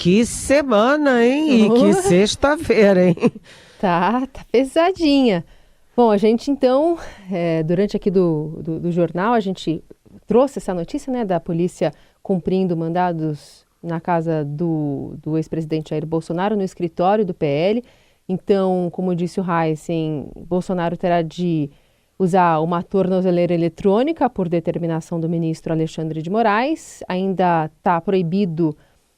que semana, hein? E que sexta-feira, hein? Tá pesadinha. Bom, a gente então, durante aqui do jornal, a gente trouxe essa notícia, né, da polícia cumprindo mandados na casa do ex-presidente Jair Bolsonaro, no escritório do PL. Então, como disse o Heisen, Bolsonaro terá de usar uma tornozeleira eletrônica por determinação do ministro Alexandre de Moraes. Ainda está proibido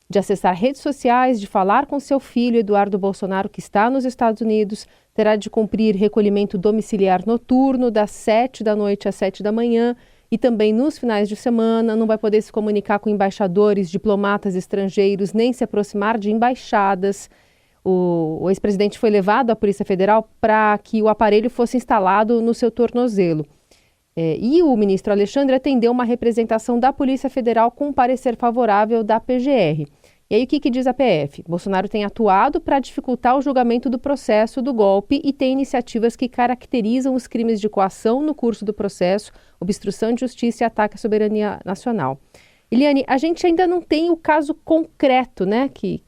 de acessar redes sociais, de falar com seu filho Eduardo Bolsonaro, que está nos Estados Unidos. Terá de cumprir recolhimento domiciliar noturno das 7 da noite às 7 da manhã e também nos finais de semana. Não vai poder se comunicar com embaixadores, diplomatas estrangeiros, nem se aproximar de embaixadas. O ex-presidente foi levado à Polícia Federal para que o aparelho fosse instalado no seu tornozelo. E o ministro Alexandre atendeu uma representação da Polícia Federal com um parecer favorável da PGR. E aí o que diz a PF? Bolsonaro tem atuado para dificultar o julgamento do processo do golpe e tem iniciativas que caracterizam os crimes de coação no curso do processo, obstrução de justiça e ataque à soberania nacional. Eliane, a gente ainda não tem o caso concreto, né, que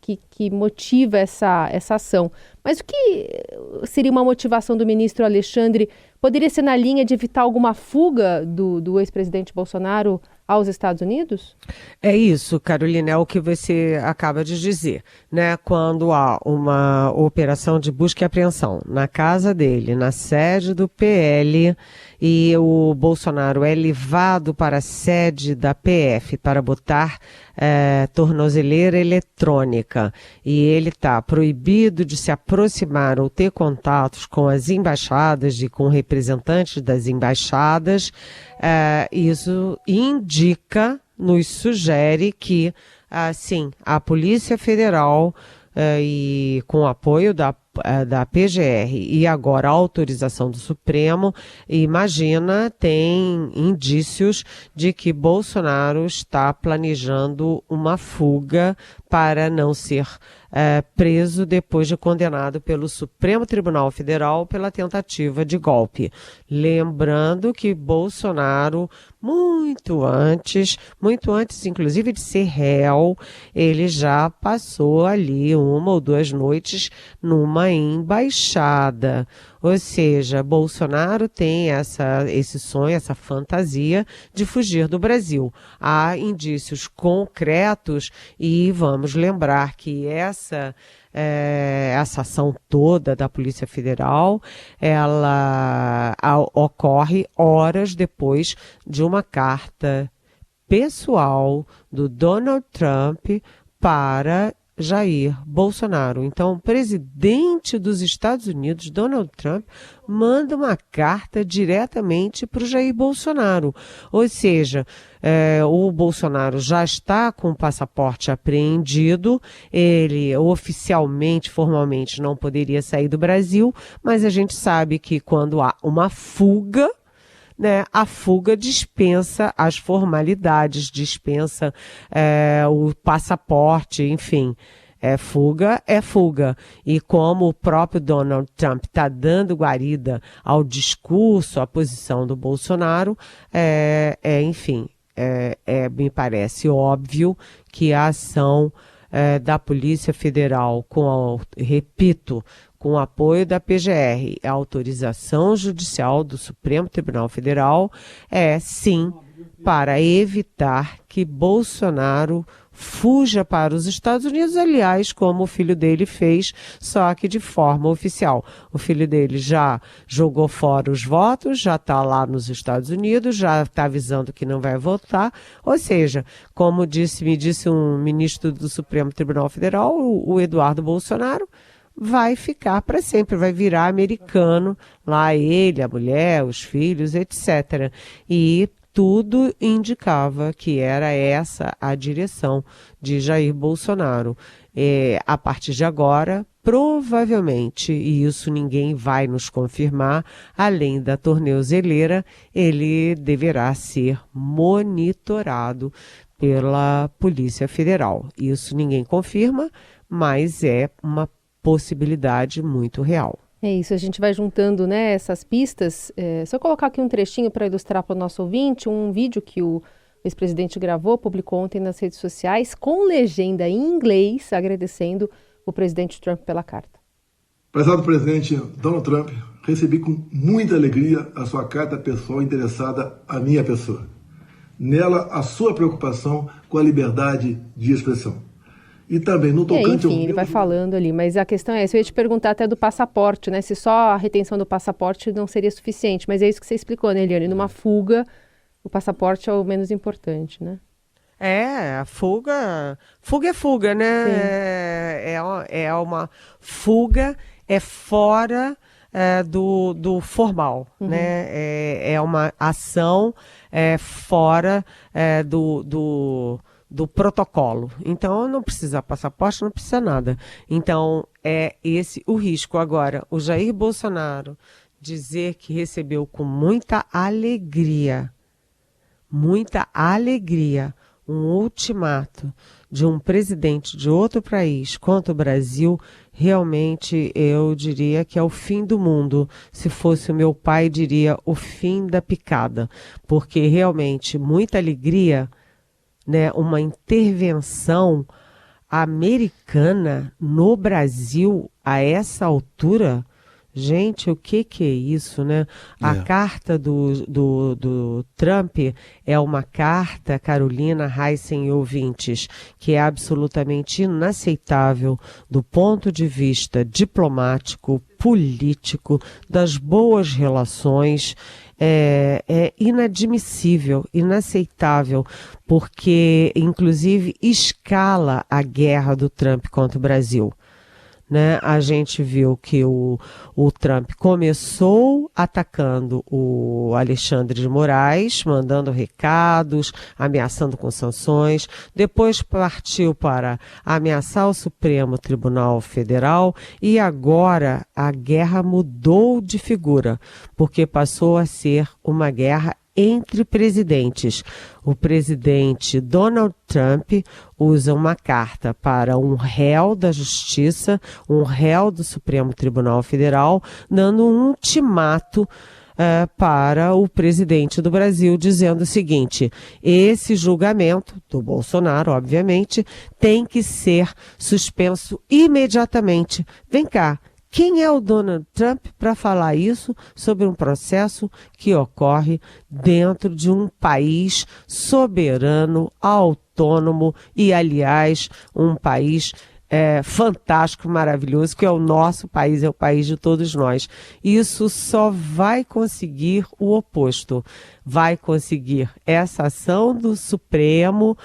motiva essa ação. Mas o que seria uma motivação do ministro Alexandre? Poderia ser na linha de evitar alguma fuga do ex-presidente Bolsonaro aos Estados Unidos? É isso, Carolina, é o que você acaba de dizer, né? Quando há uma operação de busca e apreensão na casa dele, na sede do PL, e o Bolsonaro é levado para a sede da PF para botar tornozeleira eletrônica, e ele está proibido de se aproximar ou ter contatos com as embaixadas e com representantes das embaixadas, isso indica, nos sugere que, sim, a Polícia Federal, e com apoio da PGR e agora a autorização do Supremo, imagina, tem indícios de que Bolsonaro está planejando uma fuga para não ser preso depois de condenado pelo Supremo Tribunal Federal pela tentativa de golpe. Lembrando que Bolsonaro, muito antes inclusive de ser réu, ele já passou ali 1 ou 2 noites numa embaixada. Ou seja, Bolsonaro tem esse sonho, essa fantasia de fugir do Brasil. Há indícios concretos e vamos lembrar que essa ação toda da Polícia Federal, ela ocorre horas depois de uma carta pessoal do Donald Trump para Jair Bolsonaro. Então, o presidente dos Estados Unidos, Donald Trump, manda uma carta diretamente para o Jair Bolsonaro. Ou seja, o Bolsonaro já está com o passaporte apreendido, ele oficialmente, formalmente, não poderia sair do Brasil, mas a gente sabe que quando há uma fuga, né, a fuga dispensa as formalidades, dispensa o passaporte, enfim. Fuga é fuga. E como o próprio Donald Trump está dando guarida ao discurso, à posição do Bolsonaro, enfim, me parece óbvio que a ação da Polícia Federal, repito, com o apoio da PGR, a autorização judicial do Supremo Tribunal Federal, sim, para evitar que Bolsonaro fuja para os Estados Unidos, aliás, como o filho dele fez, só que de forma oficial. O filho dele já jogou fora os votos, já está lá nos Estados Unidos, já está avisando que não vai votar, ou seja, como me disse um ministro do Supremo Tribunal Federal, o Eduardo Bolsonaro, vai ficar para sempre, vai virar americano, lá ele, a mulher, os filhos, etc. E tudo indicava que era essa a direção de Jair Bolsonaro. A partir de agora, provavelmente, e isso ninguém vai nos confirmar, além da tornozeleira, ele deverá ser monitorado pela Polícia Federal. Isso ninguém confirma, mas é uma possibilidade muito real. É isso, a gente vai juntando, né, essas pistas. Se eu colocar aqui um trechinho para ilustrar para o nosso ouvinte, um vídeo que o ex-presidente gravou, publicou ontem nas redes sociais, com legenda em inglês, agradecendo o presidente Trump pela carta. Prezado presidente Donald Trump, recebi com muita alegria a sua carta pessoal endereçada à minha pessoa. Nela, a sua preocupação com a liberdade de expressão. E também no tocante enfim, ele vai falando ali, mas a questão é essa. Eu ia te perguntar até do passaporte, né? Se só a retenção do passaporte não seria suficiente, mas é isso que você explicou, né, Eliane? Numa fuga, o passaporte é o menos importante, né? A fuga é fuga, né? É uma fuga, é fora do formal, né? É uma ação fora do protocolo. Então, não precisa passaporte, não precisa nada. Então, é esse o risco. Agora, o Jair Bolsonaro dizer que recebeu com muita alegria, um ultimato de um presidente de outro país contra o Brasil, realmente eu diria que é o fim do mundo. Se fosse o meu pai, diria o fim da picada. Porque realmente muita alegria, né, uma intervenção americana no Brasil a essa altura. Gente, o que é isso, né? A carta do Trump é uma carta, Carolina, Heissen e ouvintes, que é absolutamente inaceitável do ponto de vista diplomático, político, das boas relações. É inadmissível, inaceitável, porque, inclusive, escala a guerra do Trump contra o Brasil. Né? A gente viu que o Trump começou atacando o Alexandre de Moraes, mandando recados, ameaçando com sanções, depois partiu para ameaçar o Supremo Tribunal Federal e agora a guerra mudou de figura, porque passou a ser uma guerra entre presidentes. O presidente Donald Trump usa uma carta para um réu da Justiça, um réu do Supremo Tribunal Federal, dando um ultimato para o presidente do Brasil, dizendo o seguinte: esse julgamento do Bolsonaro, obviamente, tem que ser suspenso imediatamente. Vem cá. Quem é o Donald Trump para falar isso sobre um processo que ocorre dentro de um país soberano, autônomo e, aliás, um país fantástico, maravilhoso, que é o nosso país, é o país de todos nós. Isso só vai conseguir o oposto. Vai conseguir essa ação do Supremo,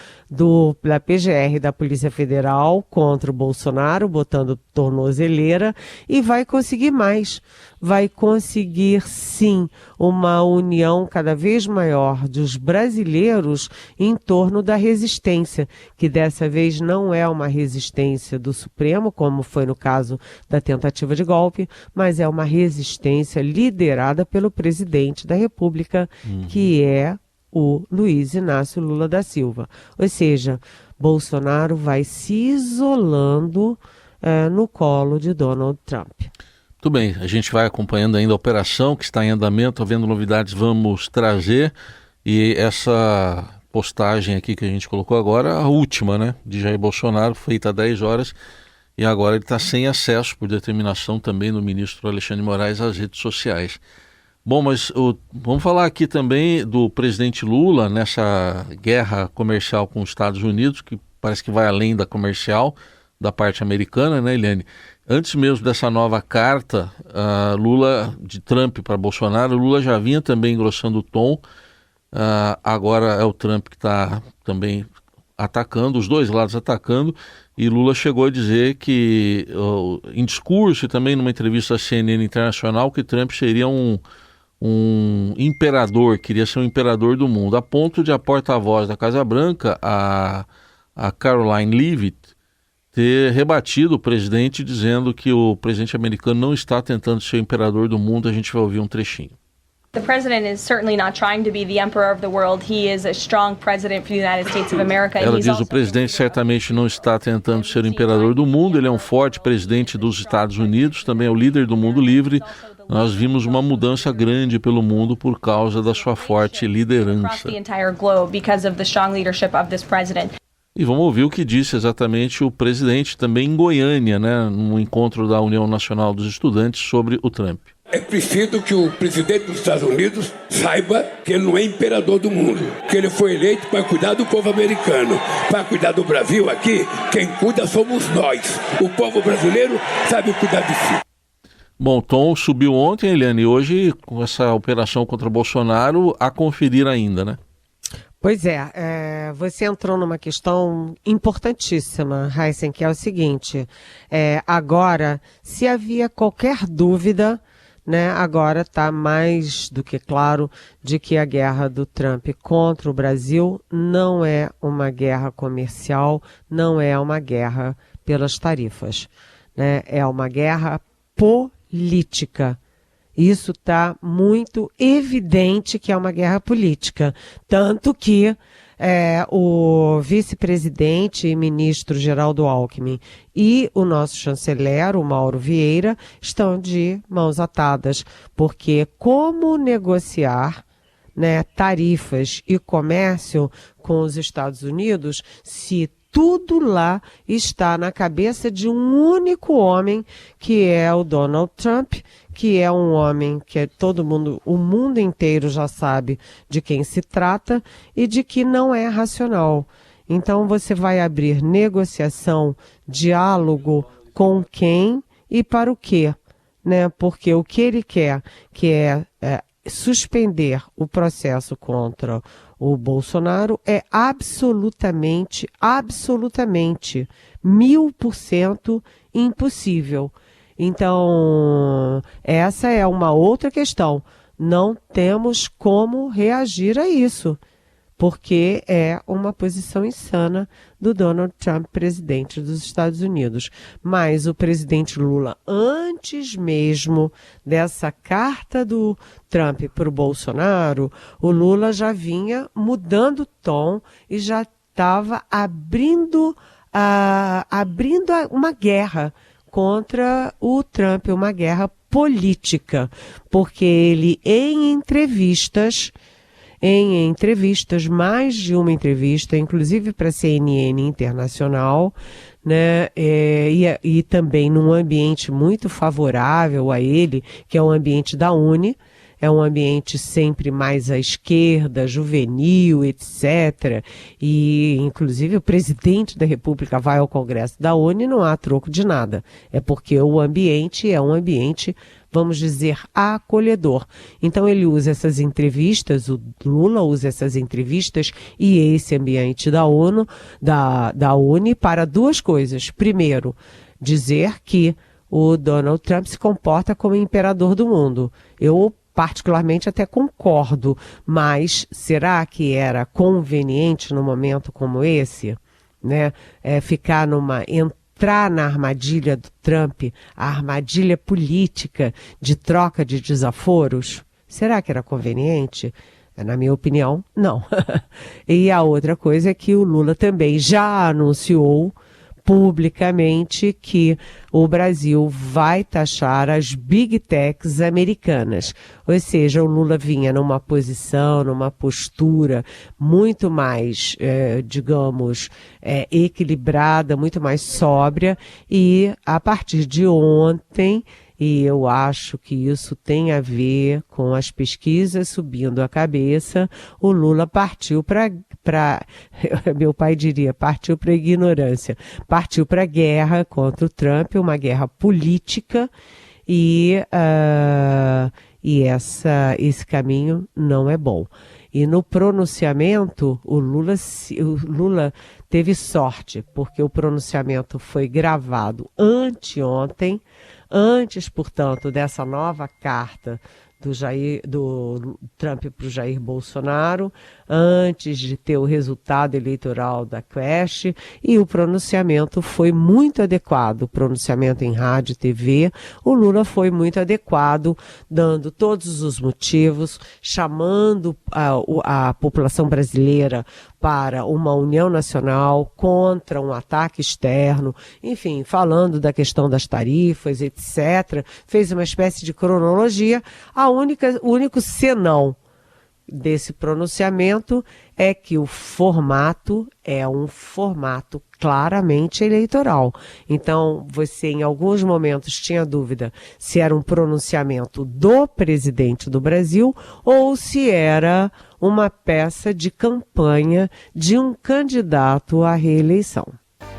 da PGR, da Polícia Federal contra o Bolsonaro, botando tornozeleira, e vai conseguir mais. Vai conseguir, sim, uma união cada vez maior dos brasileiros em torno da resistência, que dessa vez não é uma resistência do Supremo, como foi no caso da tentativa de golpe, mas é uma resistência liderada pelo presidente da República, que é o Luiz Inácio Lula da Silva. Ou seja, Bolsonaro vai se isolando no colo de Donald Trump. Muito bem, a gente vai acompanhando ainda a operação que está em andamento, havendo novidades vamos trazer, e essa postagem aqui que a gente colocou agora, a última, né, de Jair Bolsonaro, feita há 10 horas, e agora ele está sem acesso, por determinação também do ministro Alexandre de Moraes, às redes sociais. Bom, mas vamos falar aqui também do presidente Lula nessa guerra comercial com os Estados Unidos, que parece que vai além da comercial, da parte americana, né, Eliane? Antes mesmo dessa nova carta, Lula, de Trump para Bolsonaro, Lula já vinha também engrossando o tom. Agora é o Trump que está também atacando, os dois lados atacando, e Lula chegou a dizer que, em discurso e também numa entrevista à CNN Internacional, que Trump seria um imperador, queria ser um imperador do mundo, a ponto de a porta-voz da Casa Branca, a Caroline Leavitt, ter rebatido o presidente, dizendo que o presidente americano não está tentando ser o imperador do mundo. A gente vai ouvir um trechinho. The president is certainly not trying to be the emperor of the world. He is a strong president for the United States of America. Ela diz o presidente certamente não está tentando ser o imperador do mundo, ele é um forte presidente dos Estados Unidos, também é o líder do mundo livre. Nós vimos uma mudança grande pelo mundo por causa da sua forte liderança. E vamos ouvir o que disse exatamente o presidente também em Goiânia, né, no encontro da União Nacional dos Estudantes sobre o Trump. É preciso que o presidente dos Estados Unidos saiba que ele não é imperador do mundo, que ele foi eleito para cuidar do povo americano, para cuidar do Brasil aqui, quem cuida somos nós. O povo brasileiro sabe cuidar de si. Bom, o tom subiu ontem, Eliane, e hoje com essa operação contra Bolsonaro a conferir ainda, né? Pois é, você entrou numa questão importantíssima, Heisen, que é o seguinte, agora, se havia qualquer dúvida, né, agora está mais do que claro de que a guerra do Trump contra o Brasil não é uma guerra comercial, não é uma guerra pelas tarifas, né, é uma guerra política. Isso está muito evidente que é uma guerra política, tanto que o vice-presidente e ministro Geraldo Alckmin e o nosso chanceler, o Mauro Vieira, estão de mãos atadas, porque como negociar, né, tarifas e comércio com os Estados Unidos se tudo lá está na cabeça de um único homem, que é o Donald Trump, que é um homem que todo mundo, o mundo inteiro já sabe de quem se trata e de que não é racional. Então você vai abrir negociação, diálogo com quem e para o quê, né? Porque o que ele quer, que é suspender o processo contra o Bolsonaro, é absolutamente, 1000% impossível. Então, essa é uma outra questão. Não temos como reagir a isso, porque é uma posição insana do Donald Trump, presidente dos Estados Unidos. Mas o presidente Lula, antes mesmo dessa carta do Trump para o Bolsonaro, o Lula já vinha mudando o tom e já estava abrindo uma guerra contra o Trump, uma guerra política, porque ele em entrevistas, mais de uma entrevista, inclusive para a CNN Internacional, né, e também num ambiente muito favorável a ele, que é o ambiente da UNE, é um ambiente sempre mais à esquerda, juvenil, etc. E, inclusive, o presidente da República vai ao Congresso da ONU e não há troco de nada. É porque o ambiente é um ambiente, vamos dizer, acolhedor. Então, ele usa essas entrevistas, o Lula usa essas entrevistas e esse ambiente da ONU, da ONU para duas coisas. Primeiro, dizer que o Donald Trump se comporta como imperador do mundo. Eu particularmente até concordo, mas será que era conveniente num momento como esse, né, entrar na armadilha do Trump, a armadilha política de troca de desaforos? Será que era conveniente? Na minha opinião, não. E a outra coisa é que o Lula também já anunciou publicamente que o Brasil vai taxar as big techs americanas. Ou seja, o Lula vinha numa posição, numa postura muito mais, equilibrada, muito mais sóbria, e a partir de ontem, e eu acho que isso tem a ver com as pesquisas subindo a cabeça, o Lula partiu para meu pai diria, partiu para a ignorância, partiu para a guerra contra o Trump, uma guerra política, e esse caminho não é bom. E no pronunciamento, o Lula teve sorte, porque o pronunciamento foi gravado anteontem, antes, portanto, dessa nova carta do Trump para o Jair Bolsonaro, antes de ter o resultado eleitoral da Quest, e o pronunciamento foi muito adequado, o pronunciamento em rádio e TV, o Lula foi muito adequado, dando todos os motivos, chamando a população brasileira para uma união nacional contra um ataque externo, enfim, falando da questão das tarifas, etc. Fez uma espécie de cronologia. O único senão desse pronunciamento é que o formato é um formato claramente eleitoral. Então, você em alguns momentos tinha dúvida se era um pronunciamento do presidente do Brasil ou se era uma peça de campanha de um candidato à reeleição.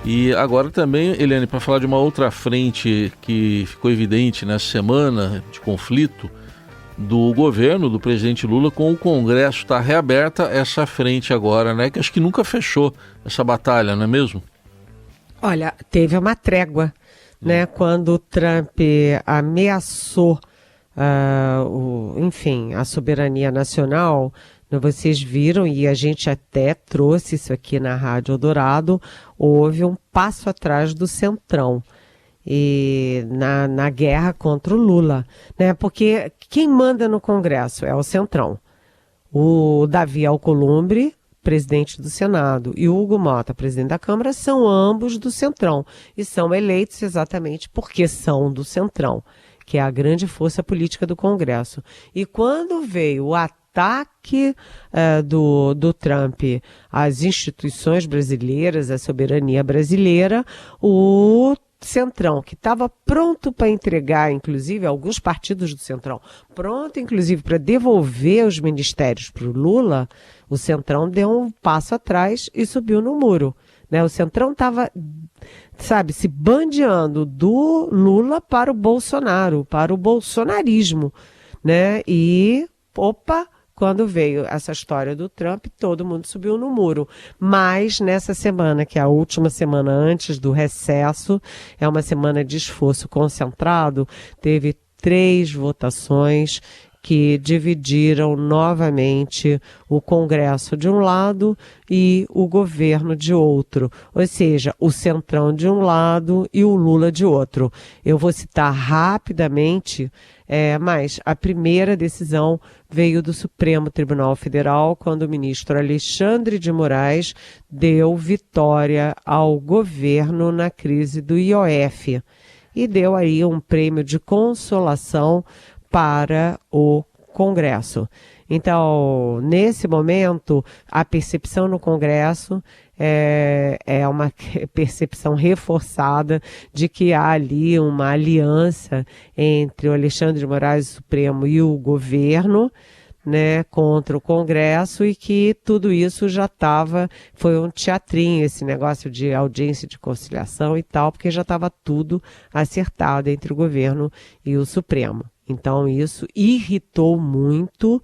E agora também, Eliane, para falar de uma outra frente que ficou evidente nessa semana de conflito do governo, do presidente Lula com o Congresso, está reaberta essa frente agora, né? Que acho que nunca fechou essa batalha, não é mesmo? Olha, teve uma trégua, né? Quando o Trump ameaçou, a soberania nacional. Vocês viram, e a gente até trouxe isso aqui na Rádio Eldorado, houve um passo atrás do Centrão e na guerra contra o Lula, né? Porque quem manda no Congresso é o Centrão. O Davi Alcolumbre, presidente do Senado, e o Hugo Mota, presidente da Câmara, são ambos do Centrão e são eleitos exatamente porque são do Centrão, que é a grande força política do Congresso. E quando veio o ataque do Trump às instituições brasileiras, à soberania brasileira, o Centrão, que estava pronto para entregar, inclusive, alguns partidos do Centrão, pronto, inclusive, para devolver os ministérios para o Lula, o Centrão deu um passo atrás e subiu no muro, né? O Centrão estava, se bandeando do Lula para o Bolsonaro, para o bolsonarismo, né? E, quando veio essa história do Trump, todo mundo subiu no muro. Mas nessa semana, que é a última semana antes do recesso, é uma semana de esforço concentrado, teve 3 votações que dividiram novamente o Congresso de um lado e o governo de outro. Ou seja, o Centrão de um lado e o Lula de outro. Eu vou citar rapidamente, mas a primeira decisão veio do Supremo Tribunal Federal, quando o ministro Alexandre de Moraes deu vitória ao governo na crise do IOF e deu aí um prêmio de consolação para o Congresso. Então, nesse momento, a percepção no Congresso é uma percepção reforçada de que há ali uma aliança entre o Alexandre de Moraes, o Supremo, e o governo, né, contra o Congresso, e que tudo isso já foi um teatrinho, esse negócio de audiência de conciliação e tal, porque já estava tudo acertado entre o governo e o Supremo. Então, isso irritou muito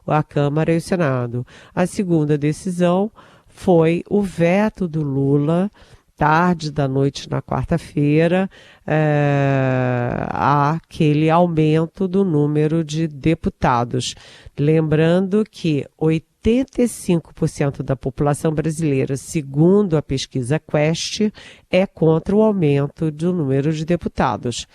a Câmara e o Senado. A segunda decisão foi o veto do Lula, tarde da noite na quarta-feira, aquele aumento do número de deputados. Lembrando que 85% da população brasileira, segundo a pesquisa Quest, é contra o aumento do número de deputados.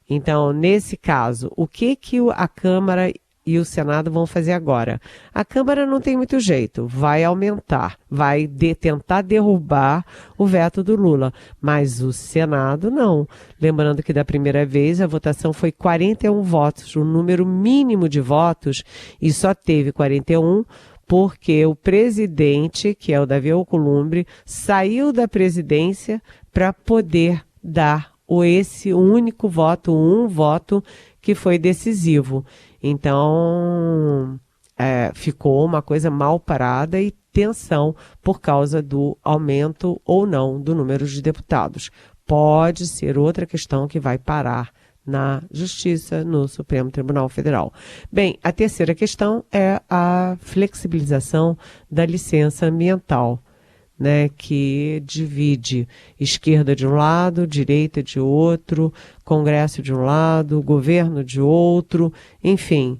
Então, nesse caso, o que a Câmara e o Senado vão fazer agora? A Câmara não tem muito jeito, vai aumentar, vai tentar derrubar o veto do Lula, mas o Senado não. Lembrando que da primeira vez a votação foi 41 votos, o número mínimo de votos, e só teve 41 porque o presidente, que é o Davi Alcolumbre, saiu da presidência para poder dar esse único voto, um voto que foi decisivo. Então, ficou uma coisa mal parada e tensão por causa do aumento ou não do número de deputados. Pode ser outra questão que vai parar na Justiça, no Supremo Tribunal Federal. Bem, a terceira questão é a flexibilização da licença ambiental, né, que divide esquerda de um lado, direita de outro, Congresso de um lado, governo de outro, enfim,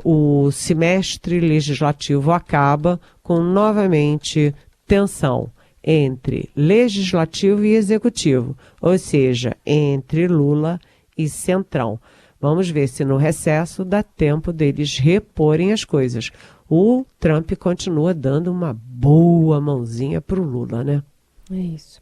o semestre legislativo acaba com novamente tensão entre legislativo e executivo, ou seja, entre Lula e Centrão. Vamos ver se no recesso dá tempo deles reporem as coisas. O Trump continua dando uma boa mãozinha para o Lula, né? É isso.